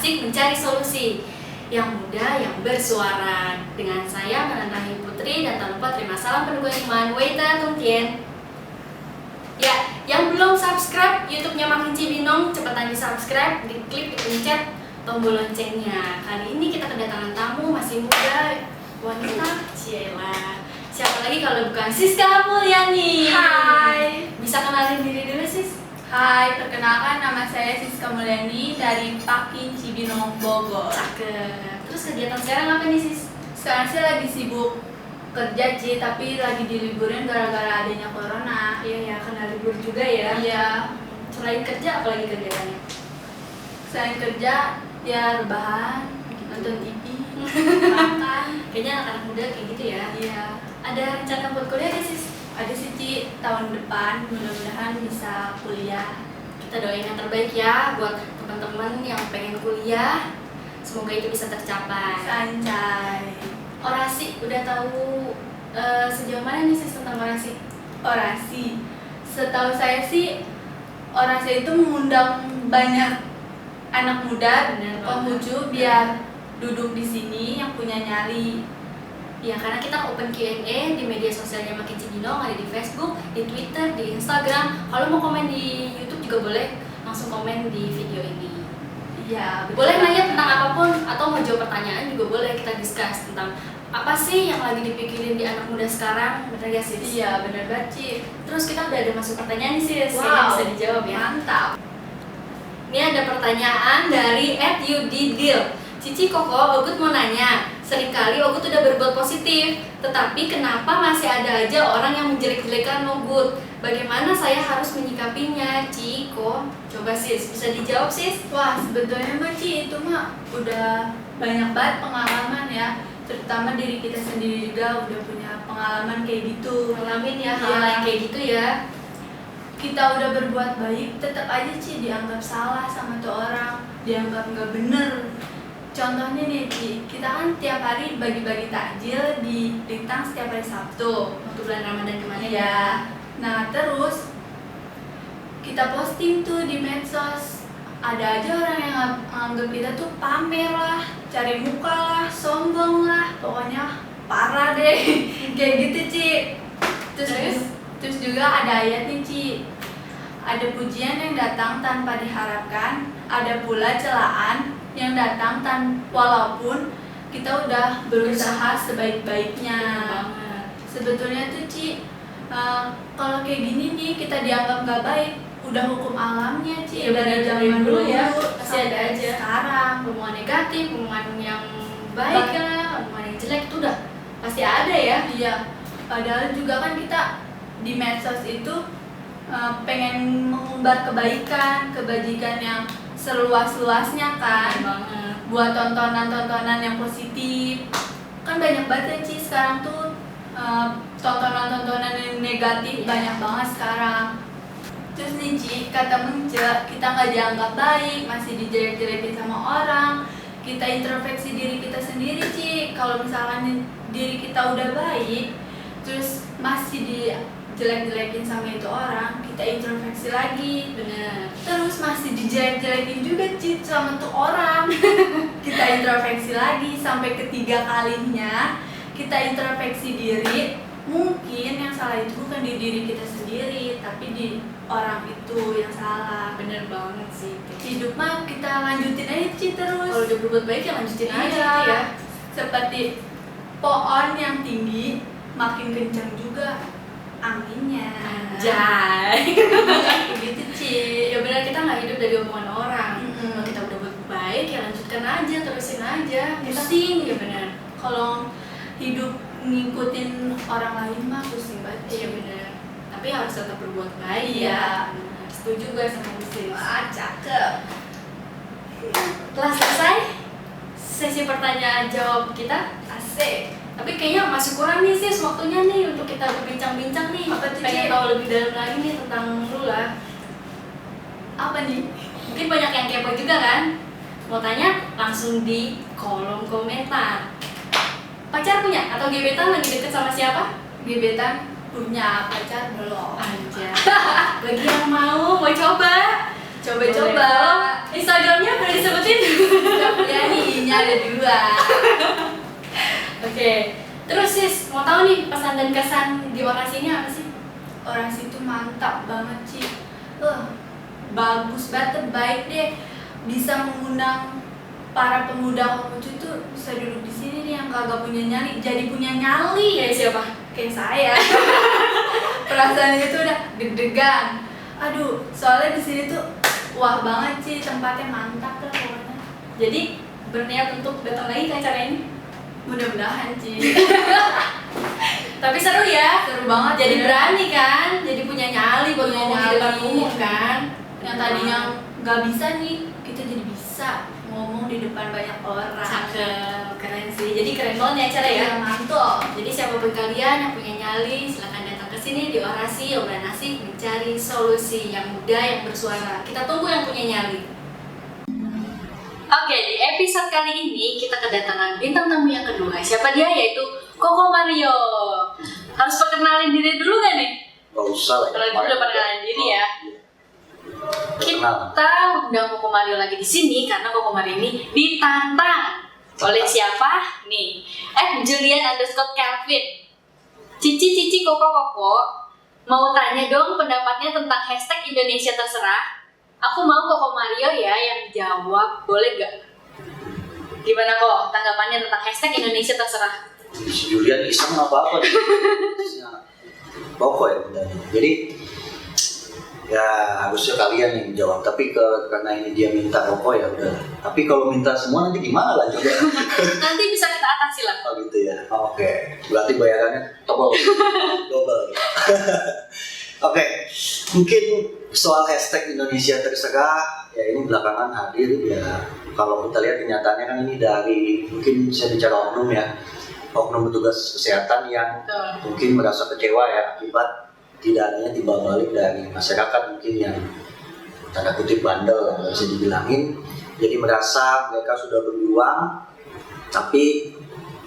asik mencari solusi, yang muda, yang bersuara. Dengan saya Menandahi Putri, dan tak lupa terima salam penunggu iman Weita Tungtien. Ya, yang belum subscribe YouTube-nya Makin Cibinong, cepetan di subscribe, diklik, dipencet tombol loncengnya. Kali ini kita kedatangan tamu masih muda, wanita, cielah. Siapa lagi kalau bukan Siska Mulyani. Hai. Bisa kenalin diri dulu, Sis? Hai, perkenalkan nama saya Siska Mulyani dari Makin Cibinong, Bogor. Cakep. Terus kegiatan sekarang apa nih, Sis? Sekarang saya lagi sibuk kerja, Ci, tapi lagi diliburin gara-gara adanya corona. Iya ya, karena libur juga ya. Iya. Selain kerja, apa lagi kegiatannya? Selain kerja, ya rebahan, nonton TV, makan. Kayaknya anak-anak muda kayak gitu ya. Iya. Ada rencana buat kuliah gak, Sis? Ada sih, Ci, tahun depan mudah-mudahan bisa kuliah. Kita doain yang terbaik ya buat teman-teman yang pengen kuliah. Semoga itu bisa tercapai. Sancai. Orasi, udah tahu sejauh mana nih, Sis, tentang orasi? Orasi. Setahu saya sih, orasi itu mengundang banyak anak muda, Bener Konghucu, biar duduk di sini yang punya nyali. Ya, karena kita open Q&A di media sosialnya Makin Cibinong, ada di Facebook, di Twitter, di Instagram. Kalau mau komen di YouTube juga boleh, langsung komen di video ini. Iya, betul. Boleh nanya tentang apapun atau mau jawab pertanyaan juga boleh, kita discuss tentang apa sih yang lagi dipikirin di anak muda sekarang, bener gak, Sis? Iya, bener banget, Ci. Terus kita udah ada masuk pertanyaan nih, Sis, yang Wow, bisa dijawab ya. mantap. Ini ada pertanyaan dari @yudidil. Cici, Koko, Ogut mau nanya. Seringkali Ogut udah berbuat positif, tetapi kenapa masih ada aja orang yang menjelek-jelekan Ogut? Bagaimana saya harus menyikapinya, Ciko? Coba, Sis, bisa dijawab, Sis? Wah, sebetulnya mah, Ci, itu mah udah banyak banget pengalaman ya. Terutama diri kita sendiri juga udah punya pengalaman kayak gitu. Ngalamin ya hal Iya. yang kayak gitu ya. Kita udah berbuat baik, tetap aja, Ci, dianggap salah sama tuh orang, dianggap nggak bener. Contohnya nih, Ci, kita kan tiap hari bagi-bagi takjil di Lintang setiap hari Sabtu. Waktu bulan Ramadan kemarin Iya. Nah, terus kita posting tuh di medsos. Ada aja orang yang anggap kita tuh pamer lah, cari muka lah, sombong lah, pokoknya parah deh. Kayak gitu, Ci. Terus juga ada ayat nih, Ci. Ada pujian yang datang tanpa diharapkan, ada pula celaan yang datang walaupun kita udah berusaha sebaik-baiknya. banget. Sebetulnya tuh, Ci, kalau kayak gini nih kita dianggap nggak baik, udah hukum alamnya, Ci. Ya, dari zaman dulu ya, sampai masih ada aja. sekarang. Omongan negatif, omongan yang baik lah, omongan yang jelek itu udah pasti ada ya. Iya. Padahal juga kan kita di medsos itu pengen mengumbar kebajikan yang seluas-luasnya kan. Bener banget. Buat tontonan-tontonan yang positif. Kan banyak banget ya, Ci, sekarang tuh tontonan-tontonan yang negatif. Iya. Banyak banget sekarang. Terus nih, Ci, kata Mence, kita nggak dianggap baik, masih dijelek-jelekin sama orang. Kita introspeksi diri kita sendiri, Ci. Kalau misalkan diri kita udah baik, terus masih dijelek-jelekin sama itu orang, kita introspeksi lagi. Bener. Terus masih dijelek-jelekin juga, Ci, sama tuh orang. Kita introspeksi lagi sampai ketiga kalinya. Kita introspeksi diri. Mungkin yang salah itu bukan di diri kita sendiri, tapi di orang itu yang salah. Bener banget sih. Hidup mah kita lanjutin aja, Ci, terus. Kalau udah berbuat baik ya lanjutin aja Iya. gitu ya. Seperti pohon yang tinggi, makin kencang juga anginnya. Anjay. Begitu, Ci. Ya benar, kita nggak hidup dari omongan orang. Mm-mm. Kalau kita udah berbuat baik ya lanjutkan aja, terusin aja. Pusing. Ya benar. Kalau hidup ngikutin orang lain mah pusing banget. Iya benar. Tapi harus tetap berbuat baik. Iya. Ya. Benar. Setuju gue sama Sis. Wah, cakep. Telah selesai sesi pertanyaan jawab kita. Asik. Tapi kayaknya masih kurang nih, Sis, waktunya nih untuk kita berbincang-bincang nih. Apa tuh, Pengen Ci? tahu lebih dalam lagi nih tentang lu lah. Apa nih? Mungkin banyak yang kepo juga kan? Mau tanya langsung di kolom komentar. Pacar punya atau gebetan lagi deket sama siapa? Gebetan punya pacar belum? Aja. Bagi yang mau coba Coba-coba. Instagramnya boleh disebutin? Nggak berani, ada 2. Oke. Terus sis, mau tahu nih pesan dan kesan di orasi ini apa sih? Orasi itu mantap banget Ci. Bagus banget, terbaik deh. Bisa mengundang para pemuda Konghucu itu bisa duduk di sini nih yang kagak punya nyali, jadi punya nyali. Kayak siapa? Kayak saya. Perasaan itu udah deg-degan. Aduh, soalnya di sini tuh wah banget sih, tempatnya mantap lah pokoknya. Jadi berniat untuk datang lagi ke acara ini? Mudah-mudahan Ci. Tapi seru ya? Seru banget. Jadi ya. berani kan? Jadi punya nyali buat Punya ngomong di nyali. depan umum kan? Yang tadinya nggak bisa nih, kita jadi bisa ngomong di depan banyak orang. Cakep, keren sih. Jadi keren banget ya acara ya? Iya, mantap. Jadi siapapun kalian yang punya nyali, silahkan datang ke sini di Orasi Obrolan Asik mencari solusi yang muda yang bersuara. Kita tunggu yang punya nyali. Oke, di episode kali ini kita kedatangan bintang tamu yang kedua. Siapa dia? Yaitu Koko Mario. Harus perkenalin diri dulu gak nih? Gak usah lah. Kalau dulu udah perkenalan diri ya. Kenal. Kita undang Koko Mario lagi di sini karena Koko Mario ini ditantang oleh siapa? Nih, @Julian_Kelvin. Cici Koko, mau tanya dong pendapatnya tentang hashtag Indonesia Terserah. Aku mau Koko Mario ya yang jawab, boleh gak? Gimana kok tanggapannya tentang hashtag Indonesia Terserah? Si Julian iseng apa-apa nih. Pokok ya benar. Jadi ya harusnya kalian yang jawab. Tapi karena ini dia minta rokok ya udah. Tapi kalau minta semua nanti gimana lah coba. Nanti bisa kita atasi lah. Oh gitu ya. Oke. Berarti bayarannya double. Oke. Mungkin soal hashtag Indonesia Terserah ya ini belakangan hadir ya. Kalau kita lihat kenyataannya kan ini dari mungkin saya bicara oknum ya. Oknum petugas kesehatan yang mungkin merasa kecewa ya akibat tidak adanya timbal balik dari masyarakat mungkin yang tanda kutip bandel yang bisa dibilangin. Jadi merasa mereka sudah berjuang tapi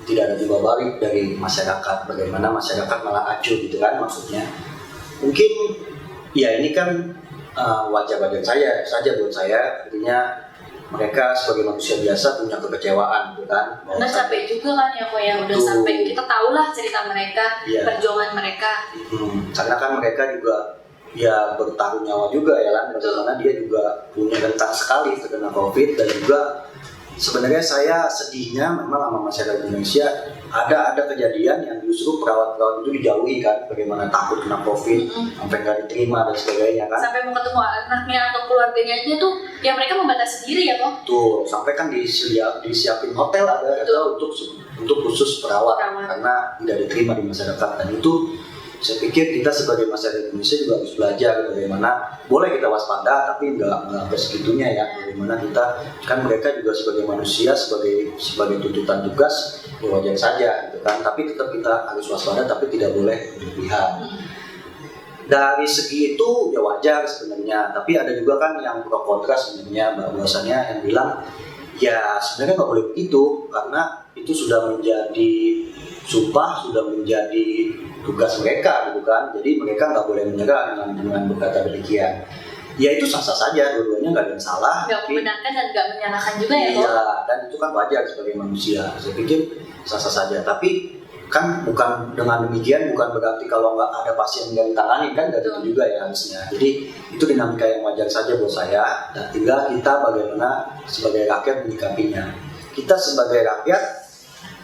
tidak ada timbal balik dari masyarakat. Bagaimana masyarakat malah acuh gitu kan maksudnya. Mungkin ya ini kan wajar-wajar saja buat saya. Artinya mereka sebagai manusia biasa punya kekecewaan gitu kan. Karena capek juga kan ya kok ya udah sampai kita tahu lah cerita mereka, perjuangan mereka. Karena kan mereka juga ya bertaruh nyawa juga ya kan. Bagaimana dia juga punya rentan sekali terkena COVID dan juga sebenarnya saya sedihnya memang sama masyarakat Indonesia ada kejadian yang justru perawat-perawat itu dijauhi kan, bagaimana takut kena COVID, sampai nggak diterima dan sebagainya kan. Sampai mau ketemu anaknya atau keluarganya aja tuh, ya mereka membatasi diri ya kok. Tuh, sampai kan disiapin hotel ada untuk khusus perawat karena tidak diterima di masyarakat. Dan itu saya pikir kita sebagai masyarakat Indonesia juga harus belajar bagaimana boleh kita waspada tapi nggak segitunya ya, bagaimana kita kan mereka juga sebagai manusia sebagai tuntutan tugas ya wajar saja gitu kan, tapi tetap kita harus waspada tapi tidak boleh berlebihan. Dari segi itu ya wajar sebenarnya, tapi ada juga kan yang pro kontra sebenarnya bahwasanya yang bilang ya sebenarnya nggak boleh begitu karena itu sudah menjadi sumpah, sudah menjadi tugas mereka gitu kan, jadi mereka nggak boleh menyerah dengan berkata demikian. Ya itu sah-sah saja, dua-duanya nggak ada yang salah. Nggak membenarkan dan nggak menyalahkan juga ya kok. Iya, dan itu kan wajar sebagai manusia. Saya pikir sah-sah saja, tapi kan bukan dengan demikian bukan berarti kalau nggak ada pasien yang ditangani kan dari itu juga ya harusnya. Jadi itu dinamika yang wajar saja buat saya. Dan tinggal kita bagaimana sebagai rakyat menyikapinya. Kita sebagai rakyat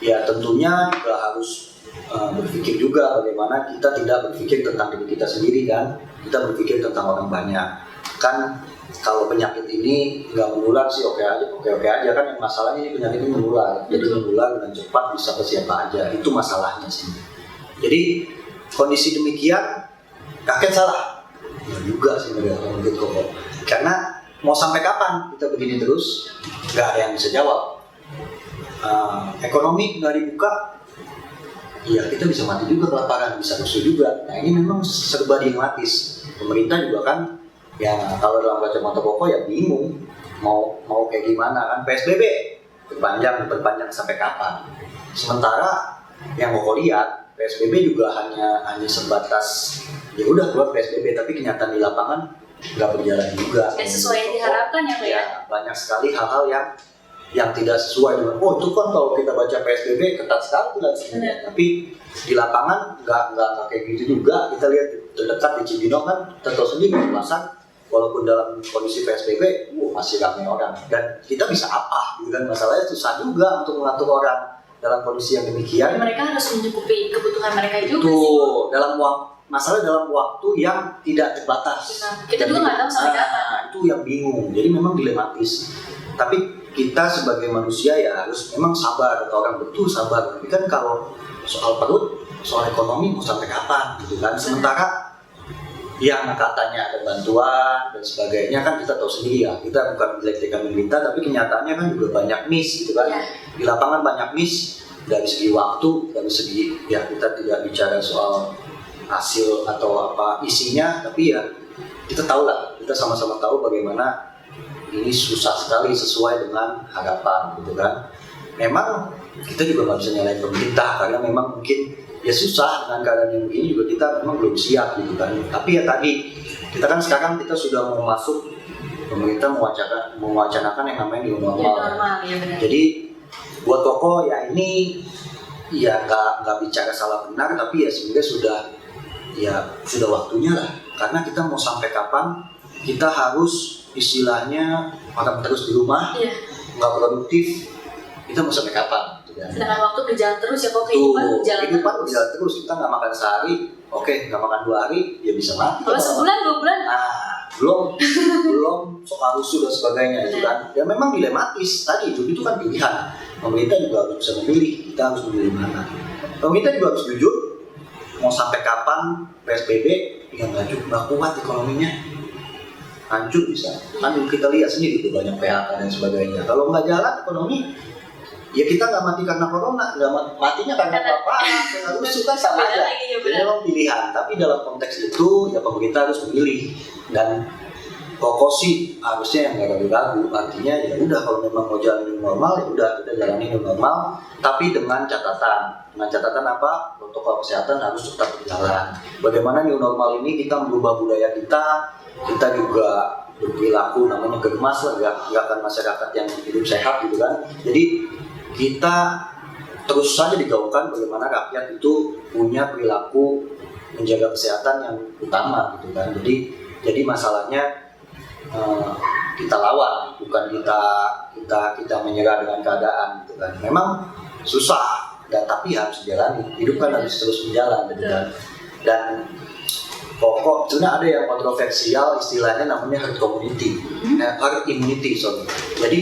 ya tentunya juga harus berpikir juga bagaimana kita tidak berpikir tentang diri kita sendiri kan, kita berpikir tentang orang banyak. Kan kalau penyakit ini nggak menular sih oke aja kan, yang masalahnya ini penyakit ini menular, jadi menular dengan cepat bisa ke siapa aja, itu masalahnya sih. Jadi kondisi demikian rakyat salah ya juga sebenarnya menurut Koko, karena mau sampai kapan kita begini terus nggak ada yang bisa jawab. Ekonomi nggak dibuka ya kita bisa mati juga kelaparan, bisa rusuh juga. Nah ini memang serba dilematis. Pemerintah juga kan ya kalau dalam kacamata Koko ya bingung mau kayak gimana kan. PSBB diperpanjang sampai kapan? Sementara yang Koko lihat PSBB juga hanya sebatas ya udah keluar PSBB, tapi kenyataan di lapangan nggak berjalan juga. Nggak sesuai yang diharapkan ya Pak ya? Banyak sekali hal-hal yang tidak sesuai dengan itu kan kalau kita baca PSBB ketat sekali kan, tapi di lapangan nggak kayak gitu juga. Kita lihat terdekat di Cibinong kan tertahu sendiri Pasar walaupun dalam kondisi PSBB masih ramai orang, dan kita bisa apa gitu kan. Masalahnya susah juga untuk mengatur orang dalam kondisi yang demikian. Mereka harus mencukupi kebutuhan mereka juga Itu sih. dalam waktu yang tidak terbatas. Nah, kita juga nggak tahu sampai kapan. Itu yang bingung, jadi memang dilematis. Tapi kita sebagai manusia ya harus memang sabar, atau orang betul sabar. Tapi kan kalau soal perut, soal ekonomi mau sampai kapan gitu kan. Sementara yang katanya ada bantuan dan sebagainya kan kita tahu sendiri ya, kita bukan menjelek-jelekan pemerintah, tapi kenyataannya kan juga banyak miss gitu kan. Di lapangan banyak miss dari segi waktu, dari segi ya kita tidak bicara soal hasil atau apa isinya, tapi ya kita tahu lah, kita sama-sama tahu bagaimana ini susah sekali sesuai dengan harapan gitu kan. Memang kita juga nggak bisa nyalain pemerintah karena memang mungkin ya susah dengan keadaan yang begini juga, kita memang belum siap gitu kan. Tapi ya tadi kita kan sekarang kita sudah mau masuk, pemerintah mewacanakan yang namanya new normal. Ya, benar. Jadi buat toko ya ini ya nggak bicara salah benar, tapi ya sebenarnya sudah waktunya lah. Karena kita mau sampai kapan kita harus istilahnya makan terus di rumah, nggak produktif, kita mau sampai kapan? Sedangkan waktu berjalan terus ya, kok kehidupan berjalan terus. Kita nggak makan sehari, nggak makan 2 hari, ya bisa mati. Kalau sebulan, 2 bulan? Belum soal rusuh dan sebagainya itu kan. Ya memang dilematis. Tadi itu kan pilihan. Pemerintah juga harus bisa memilih. Kita harus memilih mana. Pemerintah juga harus jujur. Mau sampai kapan PSBB yang nggak kuat ekonominya, hancur bisa. Kan kita lihat sendiri tuh banyak PHK dan sebagainya. Kalau nggak jalan ekonomi, ya kita nggak mati karena corona, nggak matinya karena apa? Karena rusuh kan sama aja. Jadi memang pilihan. Tapi dalam konteks itu ya pemerintah harus memilih, dan pokok sih harusnya yang nggak ragu-ragu. Artinya ya udah, kalau memang mau jalan new normal ya udah kita jalani new normal, tapi dengan catatan. Dengan catatan apa? Protokol kesehatan harus tetap berjalan. Bagaimana new normal ini kita merubah budaya kita juga berperilaku namanya gemas lah, nggak akan masyarakat yang hidup sehat gitu kan. Jadi kita terus saja digaungkan bagaimana rakyat itu punya perilaku menjaga kesehatan yang utama gitu kan. Jadi masalahnya kita lawan, bukan kita menyerah dengan keadaan gitu kan. Memang susah, tapi harus dijalani. Hidup kan harus terus berjalan gitu kan. Dan pokok sebenarnya ada yang kontroversial, istilahnya namanya herd immunity. Jadi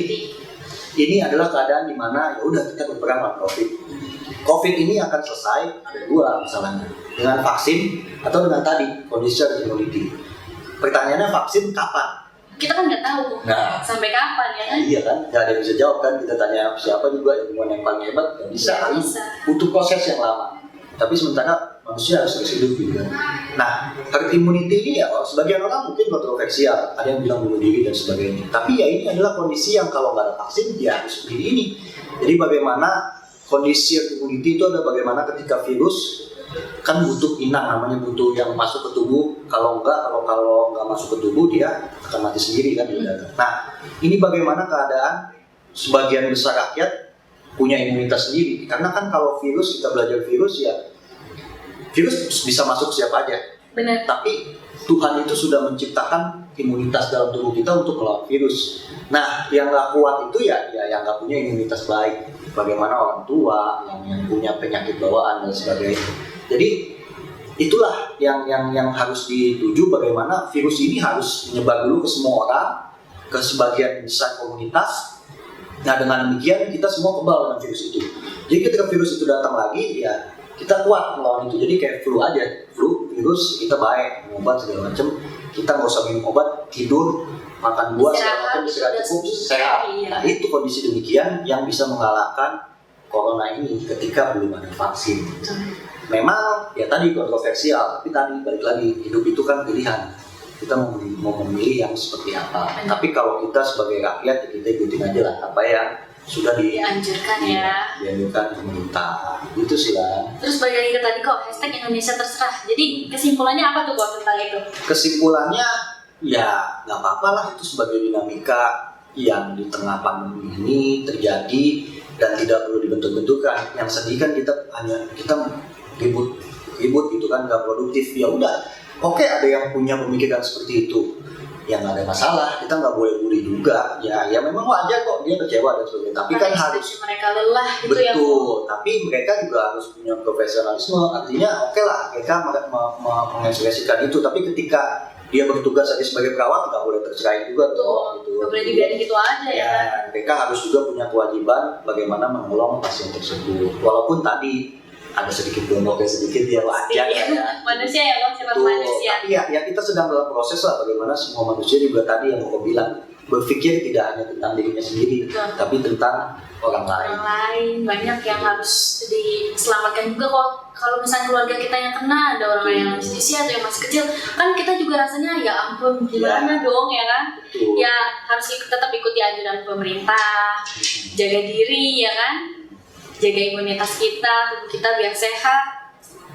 ini adalah keadaan di mana ya udah kita berperang lawan COVID. COVID ini akan selesai, ada 2 masalahnya, dengan vaksin atau dengan tadi kondisi herd immunity. Pertanyaannya vaksin kapan? Kita kan nggak tahu sampai kapan ya kan? Iya kan, nggak ada yang bisa jawab kan. Kita tanya siapa juga yang paling hebat, nggak bisa. Butuh proses yang lama. Tapi sementara manusia harus terus hidup gitu kan. Nah, herd immunity ini ya sebagian orang mungkin kontroversial, ada yang bilang bunuh diri dan sebagainya. Tapi ya ini adalah kondisi yang kalau nggak ada vaksin ya harus seperti ini. Jadi bagaimana kondisi herd immunity itu adalah bagaimana ketika virus kan butuh inang, namanya butuh yang masuk ke tubuh. Kalau nggak masuk ke tubuh dia akan mati sendiri kan. Nah, ini bagaimana keadaan sebagian besar rakyat punya imunitas sendiri. Karena kan kalau virus, kita belajar virus ya, virus bisa masuk siapa aja. Benar. Tapi Tuhan itu sudah menciptakan imunitas dalam tubuh kita untuk melawan virus. Nah, yang nggak kuat itu ya yang nggak punya imunitas baik. Bagaimana orang tua yang punya penyakit bawaan dan sebagainya. Jadi itulah yang harus dituju, bagaimana virus ini harus menyebar dulu ke semua orang, ke sebagian besar komunitas. Nah, dengan demikian kita semua kebal dengan virus itu. Jadi ketika virus itu datang lagi, ya kita kuat melawan itu. Jadi kayak flu aja, virus kita baik, obat segala macam. Kita nggak usah minum obat, tidur, makan buah segala macam, istirahat cukup, sehat. Nah, itu kondisi demikian yang bisa mengalahkan corona ini ketika belum ada vaksin. Memang ya tadi kontroversial, tapi tadi balik lagi, hidup itu kan pilihan. Kita mau memilih yang seperti apa. Tapi kalau kita sebagai rakyat, kita ikutin aja lah apa yang sudah dianjurkan dianjurkan pemerintah. Itu sih lah. Terus balik lagi ke tadi kok, #Indonesia terserah. Jadi kesimpulannya apa tuh kok tentang itu? Kesimpulannya ya nggak apa-apa lah, itu sebagai dinamika yang di tengah pandemi ini terjadi dan tidak perlu dibentuk-bentukkan. Yang sedih kan kita ribut gitu kan, nggak produktif. Ya udah, oke, ada yang punya pemikiran seperti itu, yang ada masalah, kita nggak boleh bully juga. Ya memang wajar kok dia kecewa dan sebagainya. Tapi kan harus mereka lelah gitu ya. betul. Tapi mereka juga harus punya profesionalisme. Artinya oke lah, mereka mengekspresikan itu. Tapi ketika dia bertugas saja sebagai perawat, nggak boleh tercerai juga tuh. Gitu. Nggak boleh dibiarin gitu aja ya. Mereka harus juga punya kewajiban bagaimana menolong pasien tersebut. Walaupun tadi ada sedikit gondoknya sedikit, ya wajar ya. Manusia ya Bang, sifat Betul. manusia. Tapi ya kita sedang dalam proses lah, bagaimana semua manusia juga tadi yang mau bilang berpikir tidak hanya tentang dirinya sendiri, Betul. tapi tentang orang lain. Orang lain banyak yang harus diselamatkan juga kok. Kalau misalnya keluarga kita yang kena, ada orang yang masih usia atau yang masih kecil, kan kita juga rasanya ya ampun gimana dong ya kan. Betul. Ya harus tetap ikuti anjuran pemerintah, jaga diri ya kan, jaga imunitas kita, tubuh kita biar sehat.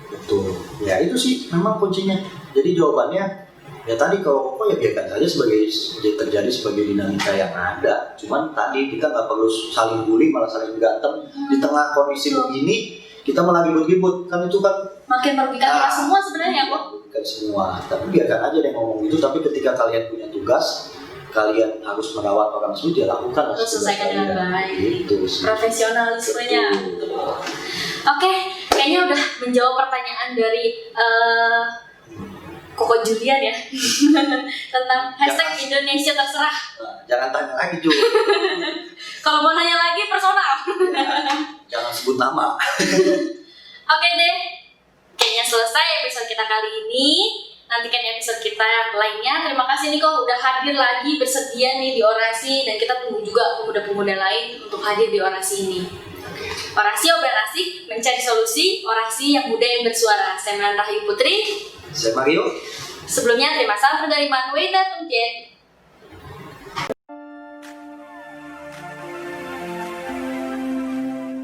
Betul. Ya itu sih memang kuncinya. Jadi jawabannya ya tadi, kalau kok ya biarkan saja sebagai terjadi sebagai dinamika yang ada. Cuman tadi kita nggak perlu saling bully, malah saling berantem di tengah kondisi begini. Kita malah ribut-ribut, kan itu kan Makin merugikan kita semua sebenarnya kok. merugikan semua. Tapi biarkan aja dia ngomong gitu. Tapi ketika kalian punya tugas, kalian harus merawat orang tersebut, ya lakukan. Terus selesaikan dengan baik. Itu sih. Profesionalismenya. Oke, kayaknya udah menjawab pertanyaan dari Koko Julian ya tentang hashtag Indonesia terserah. Nah, jangan tanya lagi juga. Kalau mau nanya lagi personal. Jangan sebut nama. Oke deh, kayaknya selesai episode kita kali ini. Nantikan episode kita lainnya. Terima kasih Niko udah hadir lagi, bersedia nih di Orasi, dan kita tunggu juga pemuda-pemuda lain untuk hadir di Orasi ini. Orasi obrolan asik, mencari solusi, orasi yang muda yang bersuara. Saya Melanda Rahayu Putri. Saya Mario. Sebelumnya terima salam dari Manweda Tungjen.